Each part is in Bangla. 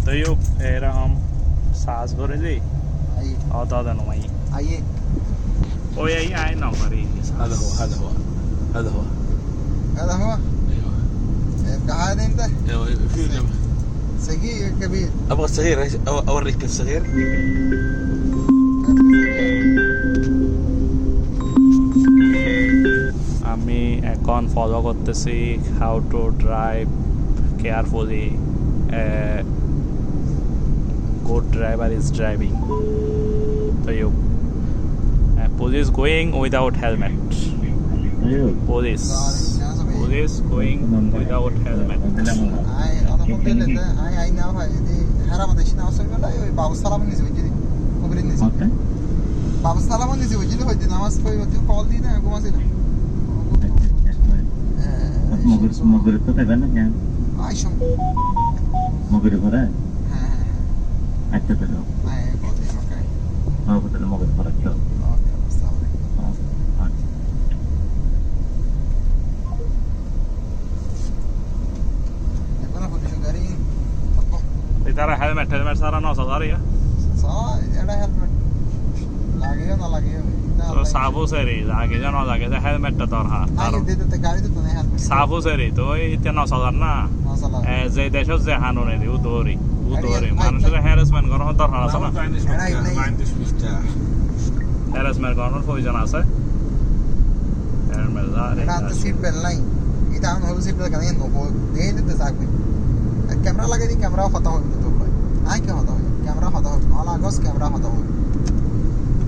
طيب এরকম সাজ করে দিই هذا نوعي आइए ওই আই নম্বরই هذا هو هذا هو هذا هو هذا هو ايوه قاعد انت ايوه في جنب صغير كبير ابغى الصغير اوريك الصغير আমি এখন ফলো করতেছি how to drive carefully good driver is driving طيب police going without helmet police going without helmet اي انا قلت لك اي نعرف دي حرام ده شنو اصلا ولا باب السلام نزي وجدي خبر النزي باب السلام نزي وجدي هدي نماز کوئی وقت call দি না ঘুমাছিল মগর তো দেবেন না কেন আইসম মগর করে হ্যাঁ আচ্ছা তো আই কল দি ওকে হ্যাঁ তো মগর করে তো ওকে আসসালামু আলাইকুম এখন পুলিশ গাড়ি তারা হেলমেট সারা 9000 ya সারা এটা হেলমেট লাগে না লাগে তো সাবু সেরি লাগে জানো লাগে যে হেলমেটটা দরকার আগে দিতে গাড়ি তো না হেলমেট সাবু সেরি তো এটা 9000 না মাশাআল্লাহ যে দেশত যে হানুনে দি উদরি মানুষের হ্যারাসমেন্ট করার দরকার আছে না ما عنديش مفتاح হ্যারাসমেন্ট করার প্রয়োজন আছে হেলমেট এটা তো সিট বেল্ট নাই এটা আমি হলো সিট বেল্ট কেন নো দেই দিতে থাকবে ক্যামেরা লাগাই দি ক্যামেরা হতা হবে তো ভাই আই কি হতা হবে ক্যামেরা হতা হবে না লাগস ক্যামেরা হতা হবে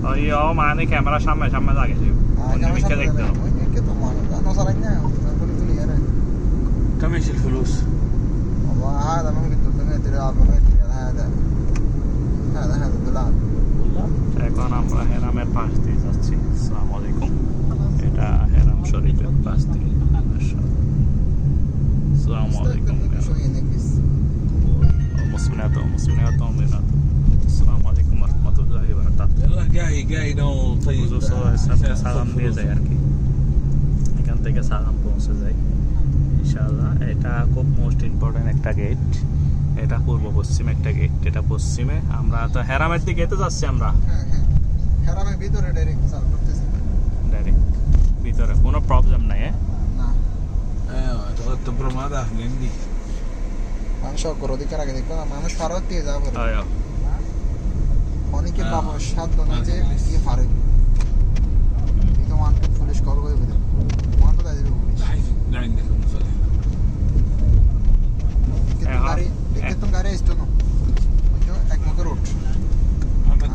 ওই মানে ক্যামেরা সামনে লাগে যে মিকে দেখতে হবে কে তো মানে না সারাই না বলি তুই यार كم ايش الفلوس؟ والله هذا ممكن 300 ريال 400 ريال هذا دولار والله এখন আমরা হেরামের পাশ দিয়ে যাচ্ছি আসসালামু আলাইকুম এটা হেরাম শরীফের পাশ দিয়ে আসসালামু আলাইকুম شويه نكس مسلمات ومؤمنات السلام عليكم ورحمة الله وبركاته يلا جاي نو طيب হুজুর সাল্লাল্লাহু আলাইহি ওয়াসাল্লাম সালাম দিয়ে যায় আর কি এখান থেকে সালাম পৌঁছে যায় ইনশাআল্লাহ এটা খুব মোস্ট ইম্পর্টেন্ট একটা গেট এটা পূর্ব পশ্চিম একটা গেট এটা পশ্চিমে আমরা তো হেরামের দিকে তো যাচ্ছি আমরা হ্যাঁ হেরামের ভিতরে ডাইরেক্ট চাল করতেছি ডাইরেক্ট ভিতরে কোনো প্রবলেম নাই না ايوه تغطى برمادة عندي মানুষ অগ্রাধিকার আগে দেখো না মানুষ ফারত দিয়ে যাবে আয়ো অনেকে বাবা সাধ্য না যে কি পারে কিন্তু মানুষ পুলিশ কল করে বলে মানুষ দাই দিবে পুলিশ ده عندك المصالح কিন্তু গাড়ি আসতো না বুঝছো এক মুখে রোড محمد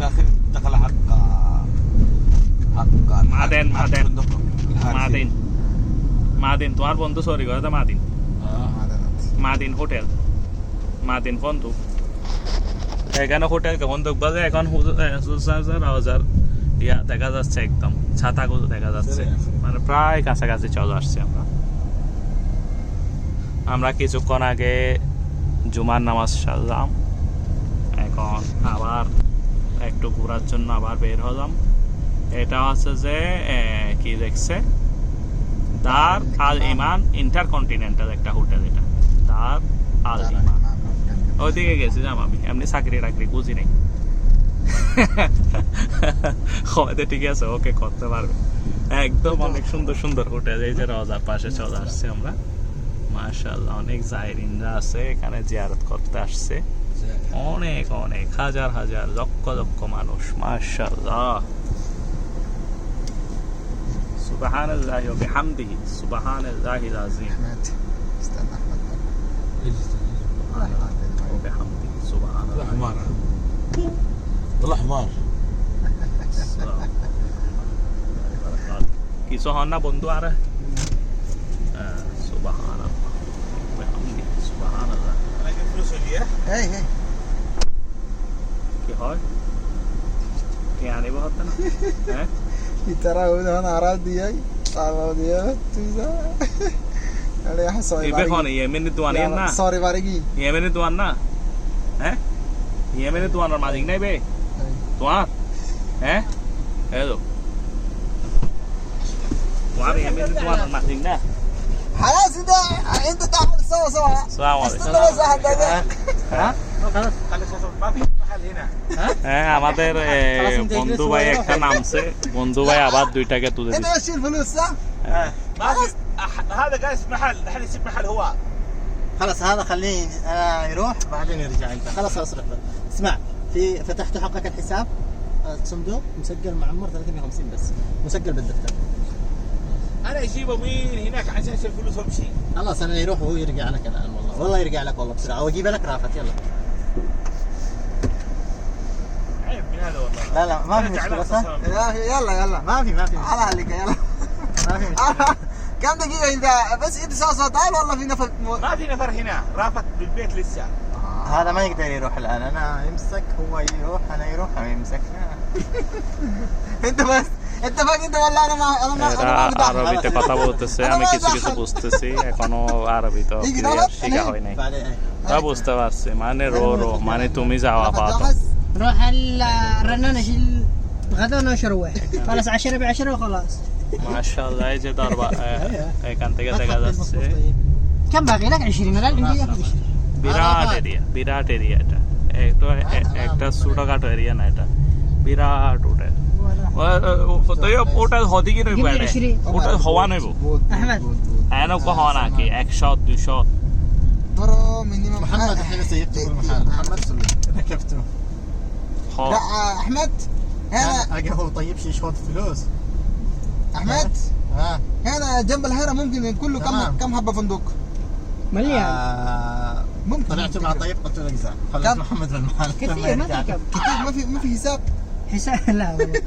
دخل حق মাদিন তোমার বন্ধু সরি করে মাদিন মাদিন হোটেল মাদিন বন্ধু এখানে হোটেল কেমন দেখবো যে এখন ইয়া দেখা যাচ্ছে একদম ছাতাগুলো দেখা যাচ্ছে মানে প্রায় কাছাকাছি চলে আসছে আমরা কিছুক্ষণ আগে জুমার নামাজ সারলাম এখন আবার একটু ঘোরার জন্য আবার বের হলাম এটা হচ্ছে যে কি দেখছে দার আল ইমান ইন্টারকন্টিনেন্টাল একটা হোটেল এটা দার আল ইমান ওইদিকে গেছিলাম আমি এমনি চাকরি টাকরি বুঝি নাই হয়তো ঠিক আছে ওকে করতে পারবে একদম অনেক সুন্দর সুন্দর হোটেল এই যে রওজার পাশে চলে আসছে আমরা মাশাআল্লাহ অনেক জায়রিনরা আছে এখানে জিয়ারত করতে আসছে অনেক অনেক হাজার হাজার লক্ষ লক্ষ মানুষ মাশাআল্লাহ সুবহানাল্লাহি ওয়া বিহামদিহি সুবহানাল্লাহিল আযীম استنى وبحمده سبحان الله حمار والله حمار কিছু হন না বন্ধু আর সুবহানাল্লাহ বিহামদিহি সুবহানাল্লাহ انا جبت فلوس هديه এই কি হয় কি আনিব হতো না হ্যাঁ ইতারা ওই যখন আরাজ দিয়াই তারপর দিয়া তুই যা আরে হাসয় ইবে কোন ইয়েমেনি তুয়ানি না সরি বারে কি ইয়েমেনি তুয়ান না হ্যাঁ ইয়েমেনি তুয়ানোর মালিক নাই বে তুয়ার হ্যাঁ হ্যালো তুয়ার ইয়েমেনি তুয়ানোর মালিক না خلاص انت تعمل سوا السلام عليكم استنى بس واحد ها خلاص خلي صوت ما في محل هنا. হ্যাঁ আমাদের বন্ধু ভাই একটা নামছে, বন্ধু ভাই আবার দুইটাকে তুলে انت দিচ্ছে। ماشي الفلوس صح؟ ما في هذا جالس محل دحين يصير محل هو. خلاص هذا خليه يروح بعدين يرجع انت خلاص اصرف له. اسمع فتحت حقك الحساب صندوق مسجل معمر 350 بس مسجل بالدفتر. انا اجيبه من هناك عشان اشيل فلوس وامشي. خلاص انا يروح وهو يرجع لك الان والله يرجع لك والله بسرعه او اجيب لك رافت يلا. عيب من هذا والله. لا ما في أنا مشكله تعبان صح؟ أصلاً. يلا ما في على اهلك يلا ما في مشكله. كم دقيقة انت بس انت سوا تعال والله في نفر ما في نفر هنا، رافت بالبيت لسه. هذا ما يقدر يروح الان انا يمسك هو يروح انا يروح انا يمسك. انت بس اتفق انت والله انا ما এরা আরবিতে কথা বলতেছে, আমি কিছু কিছু বুঝতেছি, এখনো আরবি তো ক্লিয়ার শেখা হয় নাই। بعدين তা বুঝতে পারছি, মানে রো মানে তুমি যাওয়া পাতো। روح الرنانة شيل غدا ونشر واحد خلاص 10 ب10 وخلاص. মাশাআল্লাহ, এই যে দরবার এখান থেকে দেখা যাচ্ছে كم باقي لك 20 لا عندي ياخذ 20. বিরাট এরিয়া এটা, একটা ছোটখাটো এরিয়া না, এটা বিরাট হোটেল। ওটা হদি কি নইব, ওটা হওয়া নইব احمد এনক হওয়া নাকি 100 200 ধরো মিনিমাম محمد الحين سيكتب المحل محمد ركبته. لا احمد هنا انا هو طيب شيء شوط فلوس. احمد ها هنا جنب الهرم ممكن كله تمام. كم حبة فندق مليان ممكن طلعت مع طيب قلت له اجزاء خليت كم؟ محمد في المحل كثير ما في كم كتير ما في حساب حساب لا والله.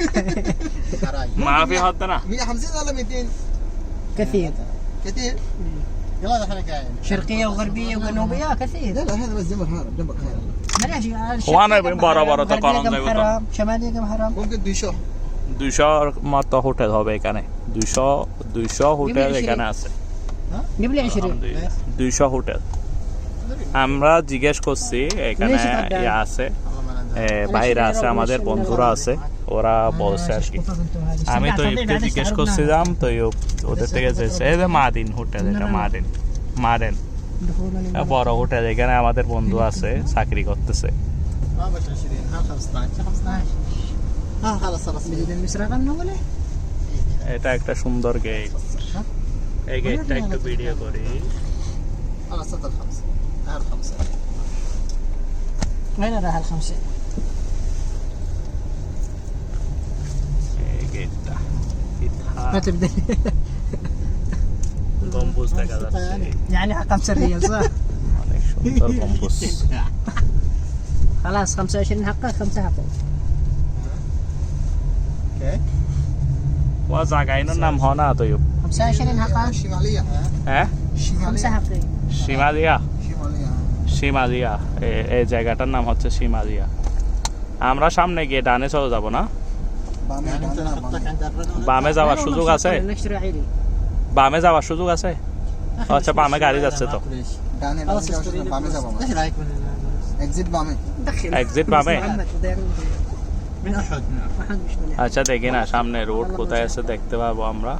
মাফি হতো না 150 ولا 200 كثير كتير يلا دحين قاعد شرقية وغربية وجنوبية كثير. لا هذا بس جنب الهرم جنب الهرم بلاش هو أنا بين برا برا غربية تقارن كم زي ما حرام شمالية كم حرام. ممكن 200 200 মতো হোটেল হবে এখানে, 200 হোটেল এখানে আছে, جيب لي 20. 200 হোটেল। আমরা জিজ্ঞেস করছি এখানে ইয়ে আছে, বাইরে আছে, আমাদের বন্ধুরা আছে, ওরা বলছে আর কি। আমি তো ইফতে জিজ্ঞেস করছিলাম, তো ওদের থেকে চেয়েছে এই যে মাদিন হোটেল, এটা মারেন বড় হোটেল, এখানে আমাদের বন্ধু আছে, চাকরি করতেছে। ما بش 20 ها 15 ها خلاص خلاص بدنا المسرقة من أوله. এটা একটা সুন্দর গেট, এই গেটটা একটু ভিডিও করি। خلاص صدر 5 هذا 5 وين راح ال50؟ এই গেটটা ما تبدأ গম্বুজ দেখা যাচ্ছে, يعني حق 5 ريال صح؟ অনেক সুন্দর গম্বুজ। خلاص 25 حقك 5 حقك. اوكي ওয়া জায়গার নাম হয় না তো 25 حقك الشمالية হ্যাঁ 5 الشمالية حقي. সীমাদিয়া, الشمالية সীমাদিয়া এই জায়গাটার নাম হচ্ছে সীমাদিয়া। আমরা সামনে গিয়ে ডানে চলে যাব না, يعني انت نحطك عند الرنة বামে যাওয়ার সুযোগ আছে, نشتري عيلي. বামে যাওয়ার সুযোগ আছে। আচ্ছা বামে গাড়ি যাচ্ছে তো, داني خلاص لازم اشتري لي بامي فلوس. زبا ايش رايك من اكزيت بامي دخل এক্সিট বামে। محمد بده يعمل من احد نعم محمد مش مليح. আচ্ছা দেখি না সামনে রোড কোথায় আছে দেখতে পাবো আমরা।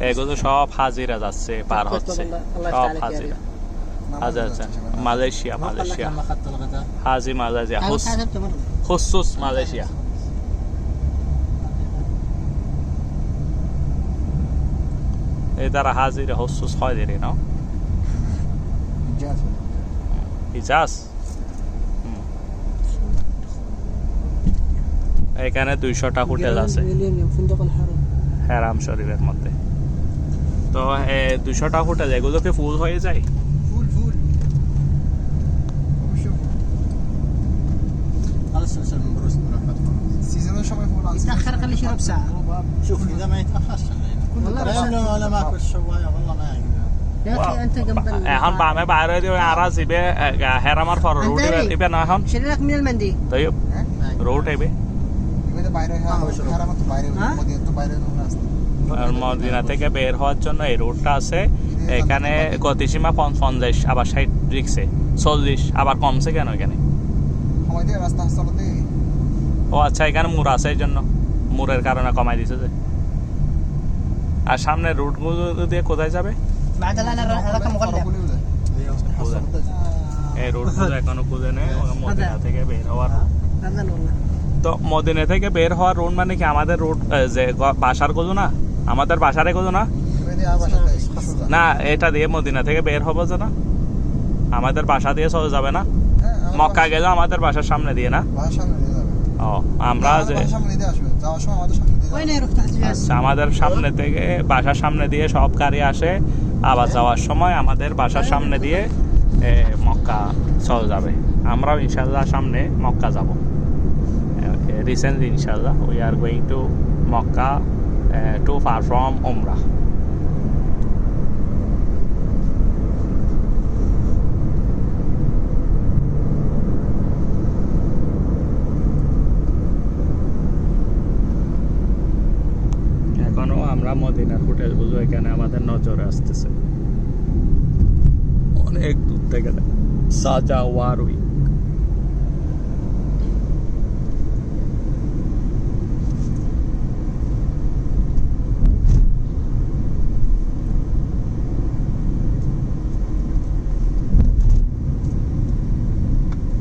এগুলো সব হাজিরা যাচ্ছে, পার হচ্ছে সব হাজিরা। আচ্ছা আচ্ছা মালয়েশিয়া, ما قال لك মালয়েশিয়া لما اخذت الغداء হাজি মালয়েশিয়া أنا حسبته مرة. খুসুস মালয়েশিয়া। এই তারা হাজিরা খুসুস হয় দেরি না إنجاز ইজাজ। এখানে 200টা হোটেল আছে ميلينيوم فندق الحرم. হেরাম শরীফের মধ্যে। তো 200টা হোটেল এগুলোকে ফুল হয়ে যায়। فول شوف خلاص نسوي من بروس نروح سيزون شو ما يفول عن يتأخر خلي يشرب ساعة. شوف اذا ما يتاخرش والله لانه انا ما اكل الشوايه والله ما يقدر يا أخي أنت جنب এখন বামে বাইরে দিয়ে আরা যাবে হেরামার পর রোড ইবে না এখন شيل لك من المندي. তাই রোড আইবে يبدا بايره هرم تو بايره مدينه تو بايره الناس আর মদিনা থেকে বের হওয়ার জন্য এই রোডটা আছে। এখানে গতিসীমা 50 আবার 60 রিক্সে 40 আবার কমছে কেন এখানে? সময় দিয়ে রাস্তা চলতে ও আচ্ছা এখানে মুড় আছে এই জন্য, মুড়ের কারণে কমাই দিছে যে। আর সামনে রুটগুলো দিয়ে কোথায় যাবে? بعد الآن الرقم مغلق. এই রোড এখনো খুঁজে নেই মদিনা থেকে বের হওয়ার هذا والله তো মদিনা থেকে বের হওয়ার রোড মানে কি আমাদের রোড যে বাসার কোজো না আমাদের বাসারে কোজো না এবারে আর বাসাতে সোজা না এটা দিয়ে মদিনা থেকে বের হবো যে না আমাদের বাসা দিয়ে চলে যাবে না মক্কা গেলে আমাদের বাসার সামনে দিয়ে না বাসার সামনে দিয়ে যাবে ও আমরা যে বাসার সামনে দিয়ে আসবে যাওয়ার সময় আমাদের সামনে দিয়ে وين يروح تحت جاس আচ্ছা আমাদের সামনে থেকে বাসার সামনে দিয়ে সব গাড়ি আসে আবার যাওয়ার সময় আমাদের বাসার সামনে দিয়ে মক্কা চলে যাবে আমরাও ইনশাল্লাহ সামনে মক্কা যাব রিসেন্টলি ইনশাল্লাহ we are going to Mecca to perform উমরাহ এখনো আমরা মদিনার হোটেল বুঝো এখানে আমাদের নজরে আসতেছে অনেক দূর থেকে সাজা ওয়ারুই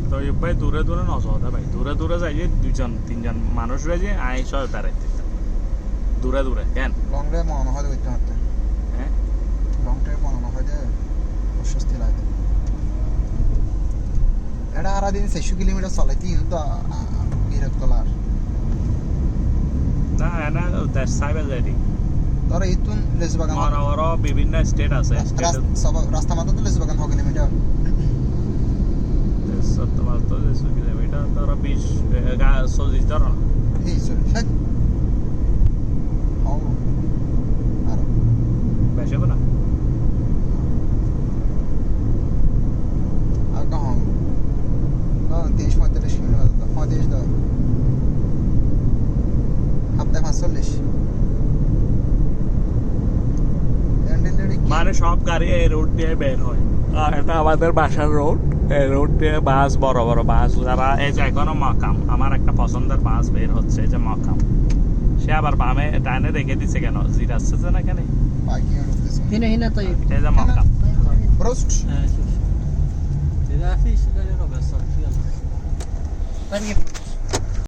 তো ভাই দূরে দূরে নজর ভাই দূরে দূরে যাই যে দুজন তিনজন মানুষ রয়েছে আই সব বেড়াইতে দূরে দূরে কেন লং ড্রাইভ মনে হয় করতে পারতে হ্যাঁ লং ড্রাইভ মনে হয় যে অস্বস্তি লাগে এটা আর দিন 600 কিলোমিটার চলাইতে তো বিরক্ত লাগ না না দ্যাটস সাইবেল ধর ইতুন লেসবাগান বড় বিভিন্ন স্টেট আছে রাস্তা মাত্র তো লেসবাগান 6 কিলোমিটার তোমার তো 100 কিলোমিটার ধরো 40 ধরো এই সর হ্যাঁ ও আর বেশি হবে না আর কখন না 30-35 কিলোমিটার তো 35 দাও আপনি 45 মানে সব গাড়ি এই রোড দিয়ে বের হয় আর এটা আমাদের বাসার রোড এই রোড দিয়ে বাস বড় বড় বাস যারা এই যে এখনো মাকাম আমার একটা পছন্দের বাস বের হচ্ছে এই যে মাকাম সে আবার বামে ডাইনে রেখে দিছে কেন জিরাচ্ছে যে না কেন পার্কিং করতেছে هنا هنا طيب এই যে মাকাম بروست شوف اذا في شغل بس يلا طيب